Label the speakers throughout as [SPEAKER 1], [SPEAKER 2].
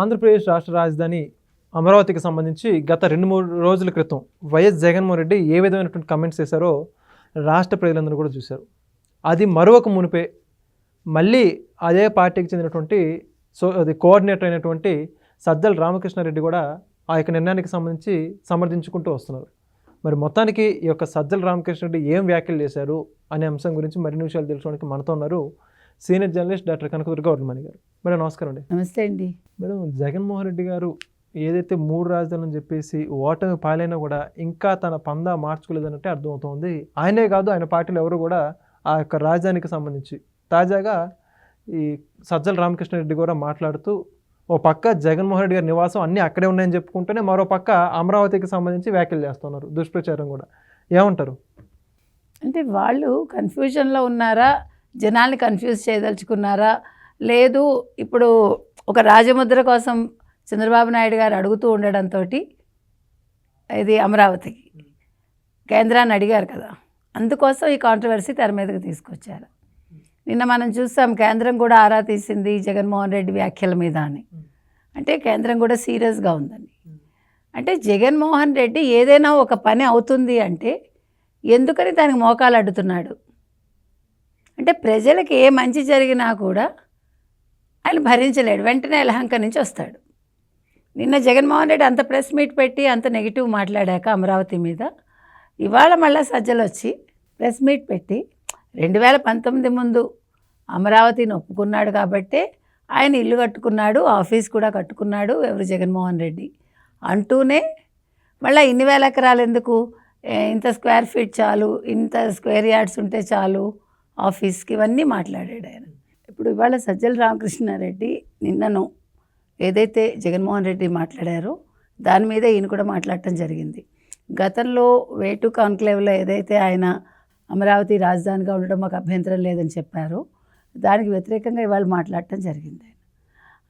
[SPEAKER 1] ఆంధ్రప్రదేశ్ రాష్ట్ర రాజధాని అమరావతికి సంబంధించి గత 2-3 రోజుల క్రితం వైఎస్ జగన్మోహన్ రెడ్డి ఏ విధమైనటువంటి కమెంట్స్ చేశారో రాష్ట్ర ప్రజలందరూ కూడా చూశారు. అది మరొక మునిపే మళ్ళీ అదే పార్టీకి చెందినటువంటి అది కోఆర్డినేటర్ అయినటువంటి సజ్జల రామకృష్ణారెడ్డి కూడా ఆ యొక్క నిర్ణయానికి సంబంధించి సమర్థించుకుంటూ వస్తున్నారు. మరి మొత్తానికి ఈ యొక్క సజ్జల రామకృష్ణారెడ్డి ఏం వ్యాఖ్యలు చేశారు అనే అంశం గురించి మరిన్ని విషయాలు తెలుసుకోవడానికి మనతో ఉన్నారు సీనియర్ జర్నలిస్ట్ డాక్టర్ కనకదుర్గ వర్మణి గారు. మేడం నమస్కారం అండి.
[SPEAKER 2] నమస్తే అండి.
[SPEAKER 1] మేడం, జగన్మోహన్ రెడ్డి గారు ఏదైతే 3 రాజధానులు అని చెప్పేసి ఓటమి పాలైనా కూడా ఇంకా తన పందా మార్చుకోలేదన్నట్టే అర్థమవుతోంది. ఆయనే కాదు, ఆయన పార్టీలు ఎవరు కూడా ఆ యొక్క రాజధానికి సంబంధించి తాజాగా ఈ సజ్జల రామకృష్ణారెడ్డి కూడా మాట్లాడుతూ ఓ పక్క జగన్మోహన్ రెడ్డి గారి నివాసం అన్నీ అక్కడే ఉన్నాయని చెప్పుకుంటూనే మరో పక్క అమరావతికి సంబంధించి వ్యాఖ్యలు చేస్తున్నారు, దుష్ప్రచారం కూడా. ఏమంటారు?
[SPEAKER 2] అంటే వాళ్ళు కన్ఫ్యూజన్లో ఉన్నారా, జనాల్ని కన్ఫ్యూజ్ చేయదలుచుకున్నారా, లేదు ఇప్పుడు ఒక రాజముద్ర కోసం చంద్రబాబు నాయుడు గారు అడుగుతూ ఉండడంతో ఇది అమరావతికి కేంద్రాన్ని అడిగారు కదా, అందుకోసం ఈ కాంట్రవర్సీ తెర మీదకి తీసుకొచ్చారు. నిన్న మనం చూసాం, కేంద్రం కూడా ఆరా తీసింది జగన్మోహన్ రెడ్డి వ్యాఖ్యల మీద అని. అంటే కేంద్రం కూడా సీరియస్గా ఉందని. అంటే జగన్మోహన్ రెడ్డి ఏదైనా ఒక పని అవుతుంది అంటే ఎందుకని దానికి మోకాలు అడ్డుతున్నాడు? అంటే ప్రజలకి ఏ మంచి జరిగినా కూడా ఆయన భరించలేడు, వెంటనే యలహంక నుంచి వస్తాడు. నిన్న జగన్మోహన్ రెడ్డి అంత ప్రెస్ మీట్ పెట్టి అంత నెగిటివ్ మాట్లాడాక అమరావతి మీద, ఇవాళ మళ్ళీ సజ్జలు వచ్చి ప్రెస్ మీట్ పెట్టి 2019 ముందు అమరావతిని ఒప్పుకున్నాడు కాబట్టే ఆయన ఇల్లు కట్టుకున్నాడు, ఆఫీస్ కూడా కట్టుకున్నాడు ఎవరు జగన్మోహన్ రెడ్డి అంటూనే మళ్ళీ ఇన్ని వేల ఎకరాలు ఎందుకు, ఇంత స్క్వేర్ ఫీట్ చాలు, ఇంత స్క్వేర్ యార్డ్స్ ఉంటే చాలు ఆఫీస్కి, ఇవన్నీ మాట్లాడాడు ఆయన. ఇప్పుడు ఇవాళ సజ్జల రామకృష్ణారెడ్డి నిన్నను ఏదైతే జగన్మోహన్ రెడ్డి మాట్లాడారో దాని మీద ఈయన కూడా మాట్లాడటం జరిగింది. గతంలో వేటు కాన్క్లేవ్లో ఏదైతే ఆయన అమరావతి రాజధానిగా ఉండడం మాకు అభ్యంతరం లేదని చెప్పారో దానికి వ్యతిరేకంగా ఇవాళ మాట్లాడటం జరిగింది.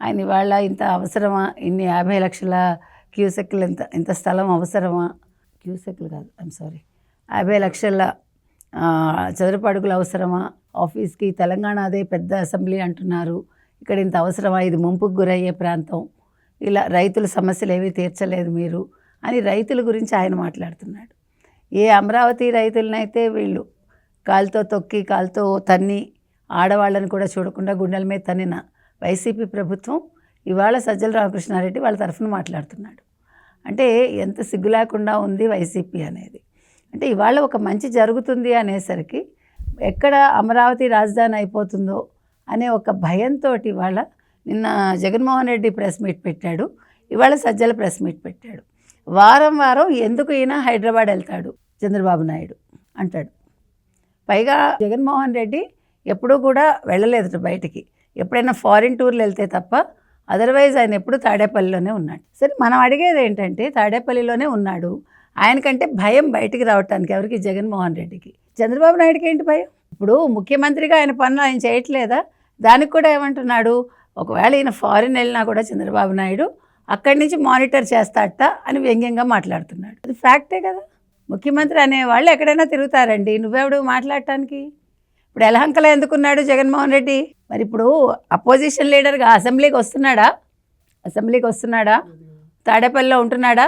[SPEAKER 2] ఆయన ఇవాళ ఇంత అవసరమా, ఇన్ని 50 లక్షల క్యూసెక్లు ఇంత స్థలం అవసరమా, క్యూసెక్లు కాదు 50 లక్షల చదరపు అడుగులు అవసరమా, ఆఫీస్కి తెలంగాణ అదే పెద్ద అసెంబ్లీ అంటున్నారు, ఇక్కడ ఇంత అవసరమా, ఇది ముంపుకు గురయ్యే ప్రాంతం, ఇలా రైతుల సమస్యలు ఏమీ తీర్చలేదు మీరు అని రైతుల గురించి ఆయన మాట్లాడుతున్నాడు. ఏ అమరావతి రైతులనైతే వీళ్ళు కాలుతో తొక్కి కాలుతో తన్ని ఆడవాళ్ళని కూడా చూడకుండా గుండెల మీద తన్నిన వైసీపీ ప్రభుత్వం ఇవాళ సజ్జల రామకృష్ణారెడ్డి వాళ్ళ తరఫున మాట్లాడుతున్నాడు. అంటే ఎంత సిగ్గు లేకుండా ఉంది వైసీపీ అనేది. అంటే ఇవాళ ఒక మంచి జరుగుతుంది అనేసరికి ఎక్కడ అమరావతి రాజధాని అయిపోతుందో అనే ఒక భయంతో ఇవాళ నిన్న జగన్మోహన్ రెడ్డి ప్రెస్ మీట్ పెట్టాడు, ఇవాళ సజ్జల ప్రెస్ మీట్ పెట్టాడు. వారం వారం ఎందుకు ఈయన హైదరాబాద్ వెళ్తాడు చంద్రబాబు నాయుడు అంటాడు. పైగా జగన్మోహన్ రెడ్డి ఎప్పుడూ కూడా వెళ్ళలేదు బయటికి, ఎప్పుడైనా ఫారిన్ టూర్లు వెళ్తే తప్ప అదర్వైజ్ ఆయన ఎప్పుడు తాడేపల్లిలోనే ఉన్నాడు. సరే, మనం అడిగేది ఏంటంటే తాడేపల్లిలోనే ఉన్నాడు, ఆయనకంటే భయం బయటికి రావటానికి ఎవరికి? జగన్మోహన్ రెడ్డికి. చంద్రబాబు నాయుడుకి ఏంటి భయం? ఇప్పుడు ముఖ్యమంత్రిగా ఆయన పనులు ఆయన చేయట్లేదా? దానికి కూడా ఏమంటున్నాడు, ఒకవేళ ఈయన ఫారిన్ వెళ్ళినా కూడా చంద్రబాబు నాయుడు అక్కడి నుంచి మానిటర్ చేస్తాడట అని వ్యంగ్యంగా మాట్లాడుతున్నాడు. అది ఫ్యాక్టే కదా. ముఖ్యమంత్రి అనేవాళ్ళు ఎక్కడైనా తిరుగుతారండి, నువ్వెవడు మాట్లాడటానికి? ఇప్పుడు యలహంకలో ఎందుకున్నాడు జగన్మోహన్ రెడ్డి? మరి ఇప్పుడు అపోజిషన్ లీడర్గా అసెంబ్లీకి వస్తున్నాడా? తాడేపల్లిలో ఉంటున్నాడా?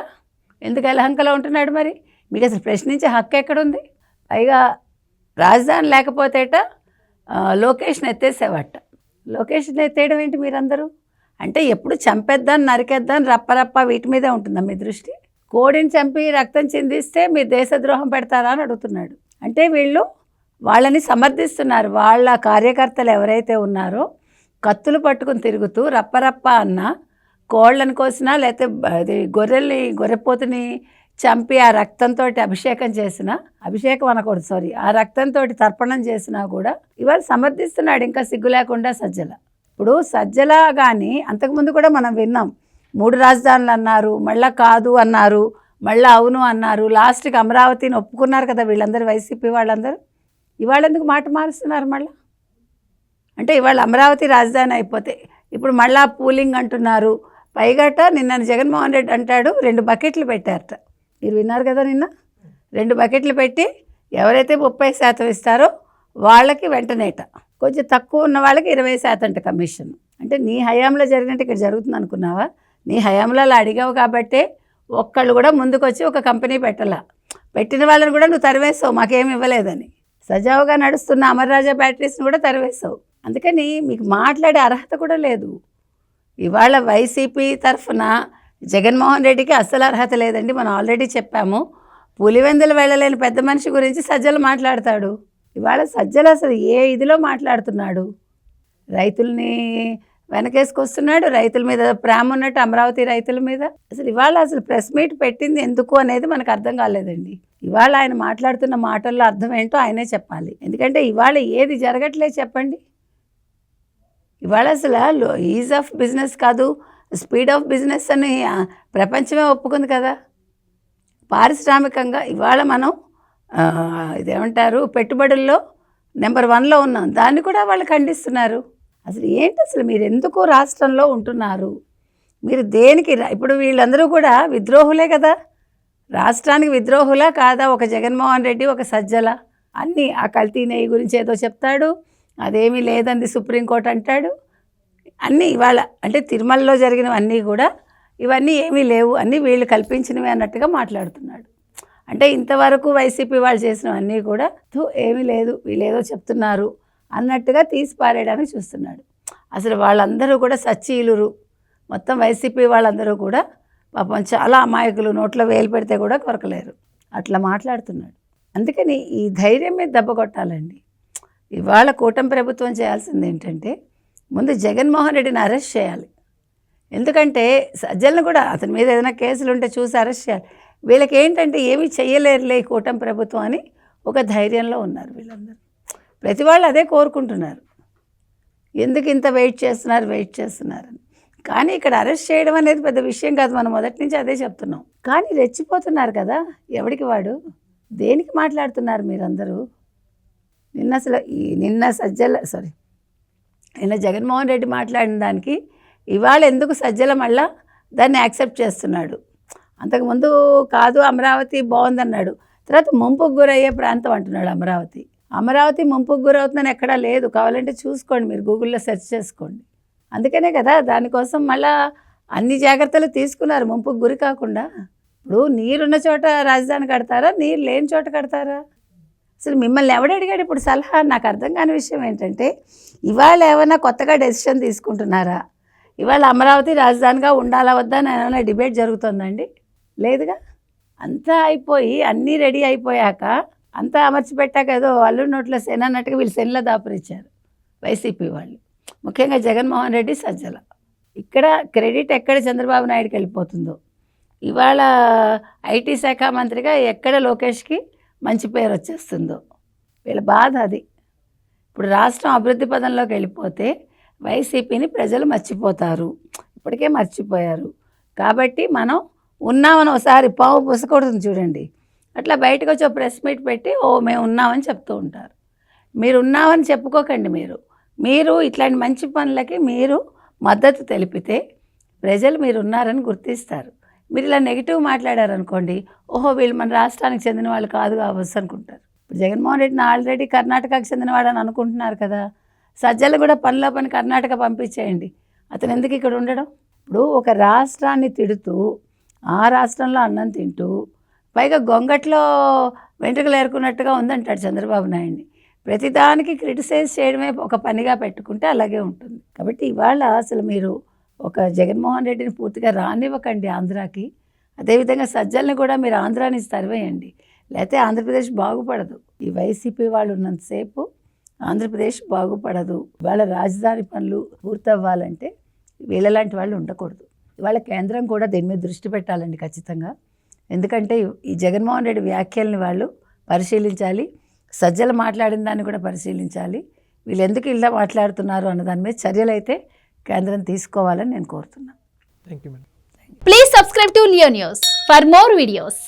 [SPEAKER 2] ఎందుకు యలహంకలో ఉంటున్నాడు? మరి మీకు అసలు ప్రశ్నించే హక్కు ఎక్కడుంది? పైగా రాజధాని లేకపోతేట లొకేషన్ ఎత్తేసేవాట. లొకేషన్ ఎత్తేయడం ఏంటి మీరందరూ? అంటే ఎప్పుడు చంపేద్దాం, నరికేద్దాం, రప్పరప్ప వీటి మీదే ఉంటుందా మీ దృష్టి? కోడిని చంపి రక్తం చిందిస్తే మీరు దేశద్రోహం పెడతారా అని అడుగుతున్నాడు. అంటే వీళ్ళు వాళ్ళని సమర్థిస్తున్నారు. వాళ్ళ కార్యకర్తలు ఎవరైతే ఉన్నారో కత్తులు పట్టుకుని తిరుగుతూ రప్పరప్ప అన్న, కోళ్ళని కోసినా లేకపోతే గొర్రెపోతుని చంపి ఆ రక్తంతో అభిషేకం చేసినా, అభిషేకం అనకూడదు సారీ, ఆ రక్తంతో తర్పణం చేసినా కూడా ఇవాళ సమర్థిస్తున్నాడు ఇంకా సిగ్గు లేకుండా సజ్జల. ఇప్పుడు సజ్జల కానీ అంతకుముందు కూడా మనం విన్నాం, 3 రాజధానులు అన్నారు, మళ్ళీ కాదు అన్నారు, మళ్ళీ అవును అన్నారు, లాస్ట్కి అమరావతిని ఒప్పుకున్నారు కదా వీళ్ళందరూ, వైసీపీ వాళ్ళందరూ. ఇవాళ ఎందుకు మాట మారుస్తున్నారు మళ్ళీ? అంటే ఇవాళ అమరావతి రాజధాని అయిపోతే ఇప్పుడు మళ్ళీ పూలింగ్ అంటున్నారు. పైగట నిన్న జగన్మోహన్ రెడ్డి అంటాడు 2 బకెట్లు పెట్టారట. మీరు విన్నారు కదా, నిన్న 2 బకెట్లు పెట్టి ఎవరైతే 30% ఇస్తారో వాళ్ళకి వెంటనేట, కొంచెం తక్కువ ఉన్న వాళ్ళకి 20% కమిషన్. అంటే నీ హయాంలో జరిగినట్టు ఇక్కడ జరుగుతుంది అనుకున్నావా? నీ హయాంలో అలా అడిగావు కాబట్టే ఒక్కళ్ళు కూడా ముందుకొచ్చి ఒక కంపెనీ పెట్టిన వాళ్ళని కూడా నువ్వు తరివేస్తావు, మాకేమి ఇవ్వలేదని. సజావుగా నడుస్తున్న అమర్ రాజా బ్యాటరీస్ని కూడా తరివేస్తావు. అందుకని మీకు మాట్లాడే అర్హత కూడా లేదు. ఇవాళ వైసీపీ తరఫున జగన్మోహన్ రెడ్డికి అస్సలు అర్హత లేదండి. మనం ఆల్రెడీ చెప్పాము. పులివెందులు వెళ్ళలేని పెద్ద మనిషి గురించి సజ్జలు మాట్లాడతాడు. ఇవాళ సజ్జలు అసలు ఏ ఇదిలో మాట్లాడుతున్నాడు? రైతుల్ని వెనకేసుకొస్తున్నాడు. రైతుల మీద ప్రేమ ఉన్నట్టు అమరావతి రైతుల మీద. అసలు ప్రెస్ మీట్ పెట్టింది ఎందుకు అనేది మనకు అర్థం కాలేదండి. ఇవాళ ఆయన మాట్లాడుతున్న మాటల్లో అర్థం ఏంటో ఆయనే చెప్పాలి. ఎందుకంటే ఇవాళ ఏది జరగట్లేదు చెప్పండి. ఇవాళ అసలు ఈజ్ ఆఫ్ బిజినెస్ కాదు, స్పీడ్ ఆఫ్ బిజినెస్ అని ప్రపంచమే ఒప్పుకుంది కదా. పారిశ్రామికంగా ఇవాళ మనం ఇదేమంటారు పెట్టుబడుల్లో నెంబర్ 1లో ఉన్నాం. దాన్ని కూడా వాళ్ళు ఖండిస్తున్నారు. అసలు మీరు ఎందుకు రాష్ట్రంలో ఉంటున్నారు? మీరు దేనికి? ఇప్పుడు వీళ్ళందరూ కూడా విద్రోహులే కదా. రాష్ట్రానికి విద్రోహులా కాదా? ఒక జగన్మోహన్ రెడ్డి, ఒక సజ్జల అన్నీ ఆ కల్తీ నెయ్యి గురించి ఏదో చెప్తాడు, అదేమీ లేదంది సుప్రీంకోర్టు అంటాడు. అన్నీ ఇవాళ అంటే తిరుమలలో జరిగినవన్నీ కూడా ఇవన్నీ ఏమీ లేవు, అన్నీ వీళ్ళు కల్పించినవి అన్నట్టుగా మాట్లాడుతున్నాడు. అంటే ఇంతవరకు వైసీపీ వాళ్ళు చేసినవన్నీ కూడా ఏమీ లేదు, వీళ్ళు ఏదో చెప్తున్నారు అన్నట్టుగా తీసి పారేయడానికి చూస్తున్నాడు. అసలు వాళ్ళందరూ కూడా సచ్చీలురు. మొత్తం వైసీపీ వాళ్ళందరూ కూడా పాపం చాలా అమాయకులు, నోట్లో వేలు పెడితే కూడా కొరకలేరు, అట్లా మాట్లాడుతున్నాడు. అందుకని ఈ ధైర్యం మీద దెబ్బ కొట్టాలండి. ఇవాళ కూటమి ప్రభుత్వం చేయాల్సింది ఏంటంటే ముందు జగన్మోహన్ రెడ్డిని అరెస్ట్ చేయాలి. ఎందుకంటే సజ్జలను కూడా అతని మీద ఏదైనా కేసులు ఉంటే చూసి అరెస్ట్ చేయాలి. వీళ్ళకి ఏంటంటే ఏమీ చెయ్యలేరులే కూటమి ప్రభుత్వం అని ఒక ధైర్యంలో ఉన్నారు వీళ్ళందరూ. ప్రతి వాళ్ళు అదే కోరుకుంటున్నారు. ఎందుకు ఇంత వెయిట్ చేస్తున్నారని. కానీ ఇక్కడ అరెస్ట్ చేయడం అనేది పెద్ద విషయం కాదు, మనం మొదటి నుంచి అదే చెప్తున్నాం. కానీ రెచ్చిపోతున్నారు కదా ఎవడికి వాడు. దేనికి మాట్లాడుతున్నారు మీరందరూ? నిన్న జగన్మోహన్ రెడ్డి మాట్లాడిన దానికి ఇవాళ ఎందుకు సజ్జల మళ్ళా దాన్ని యాక్సెప్ట్ చేస్తున్నాడు? అంతకుముందు కాదు అమరావతి బాగుందన్నాడు, తర్వాత ముంపుకు గురయ్యే ప్రాంతం అంటున్నాడు. అమరావతి ముంపుకు గురవుతుందని ఎక్కడా లేదు, కావాలంటే చూసుకోండి, మీరు గూగుల్లో సెర్చ్ చేసుకోండి. అందుకనే కదా దానికోసం మళ్ళా అన్ని జాగ్రత్తలు తీసుకున్నారు ముంపుకు గురి కాకుండా. ఇప్పుడు నీరున్న చోట రాజధాని కడతారా, నీరు లేని చోట కడతారా? అసలు మిమ్మల్ని ఎవడు అడిగాడు ఇప్పుడు సలహా? నాకు అర్థం కాని విషయం ఏంటంటే ఇవాళ ఏమైనా కొత్తగా డెసిషన్ తీసుకుంటున్నారా? ఇవాళ అమరావతి రాజధానిగా ఉండాలా వద్దా అని ఏమైనా డిబేట్ జరుగుతుందండి? లేదుగా. అంతా అయిపోయి అన్నీ రెడీ అయిపోయాక అంతా అమర్చిపెట్టాక ఏదో అల్లుడి నోట్లో శని అన్నట్టుగా వీళ్ళు శనిలో దాపురిచ్చారు వైసీపీ వాళ్ళు, ముఖ్యంగా జగన్మోహన్ రెడ్డి, సజ్జల. ఇక్కడ క్రెడిట్ ఎక్కడ చంద్రబాబు నాయుడుకి వెళ్ళిపోతుందో. ఇవాళ ఐటీ శాఖ మంత్రిగా ఎక్కడ లోకేష్కి మంచి పేరు వచ్చేస్తుందో వీళ్ళ బాధ అది. ఇప్పుడు రాష్ట్రం అభివృద్ధి పదంలోకి వెళ్ళిపోతే వైసీపీని ప్రజలు మర్చిపోతారు, ఇప్పటికే మర్చిపోయారు. కాబట్టి మనం ఉన్నామని ఒకసారి పావు పుసకూడదు చూడండి, అట్లా బయటకు వచ్చి ప్రెస్ మీట్ పెట్టి మేము ఉన్నామని చెప్తూ ఉంటారు. మీరు ఉన్నామని చెప్పుకోకండి. మీరు ఇట్లాంటి మంచి పనులకి మీరు మద్దతు తెలిపితే ప్రజలు మీరు ఉన్నారని గుర్తిస్తారు. మీరు ఇలా నెగిటివ్ మాట్లాడారనుకోండి, వీళ్ళు మన రాష్ట్రానికి చెందిన వాళ్ళు కాదు కావచ్చు అనుకుంటారు. ఇప్పుడు జగన్మోహన్ రెడ్డిని ఆల్రెడీ కర్ణాటకకు చెందినవాడని అనుకుంటున్నారు కదా. సజ్జలు కూడా పనిలో పని కర్ణాటక పంపించేయండి, అతను ఎందుకు ఇక్కడ ఉండడం? ఇప్పుడు ఒక రాష్ట్రాన్ని తిడుతూ ఆ రాష్ట్రంలో అన్నం తింటూ పైగా గొంగట్లో వెంట్రుకలు ఏరుకున్నట్టుగా ఉందంటాడు చంద్రబాబు నాయుడిని. ప్రతిదానికి క్రిటిసైజ్ చేయడమే ఒక పనిగా పెట్టుకుంటే అలాగే ఉంటుంది. కాబట్టి ఇవాళ అసలు మీరు ఒక జగన్మోహన్ రెడ్డిని పూర్తిగా రానివ్వకండి ఆంధ్రాకి. అదేవిధంగా సజ్జల్ని కూడా మీరు ఆంధ్రా నుంచి తరివేయండి, లేకపోతే ఆంధ్రప్రదేశ్ బాగుపడదు. ఈ వైసీపీ వాళ్ళు ఉన్నంతసేపు ఆంధ్రప్రదేశ్ బాగుపడదు. ఇవాళ రాజధాని పనులు పూర్తవ్వాలంటే వీళ్ళలాంటి వాళ్ళు ఉండకూడదు. ఇవాళ కేంద్రం కూడా దీని మీద దృష్టి పెట్టాలండి ఖచ్చితంగా. ఎందుకంటే ఈ జగన్మోహన్ రెడ్డి వ్యాఖ్యల్ని వాళ్ళు పరిశీలించాలి, సజ్జలు మాట్లాడిన దాన్ని కూడా పరిశీలించాలి. వీళ్ళు ఎందుకు ఇలా మాట్లాడుతున్నారు అన్న దాని మీద చర్యలు అయితే కేంద్రం తీసుకోవాలని నేను కోరుతున్నాను.
[SPEAKER 1] Thank you madam.
[SPEAKER 3] Please subscribe to Leo news for more videos.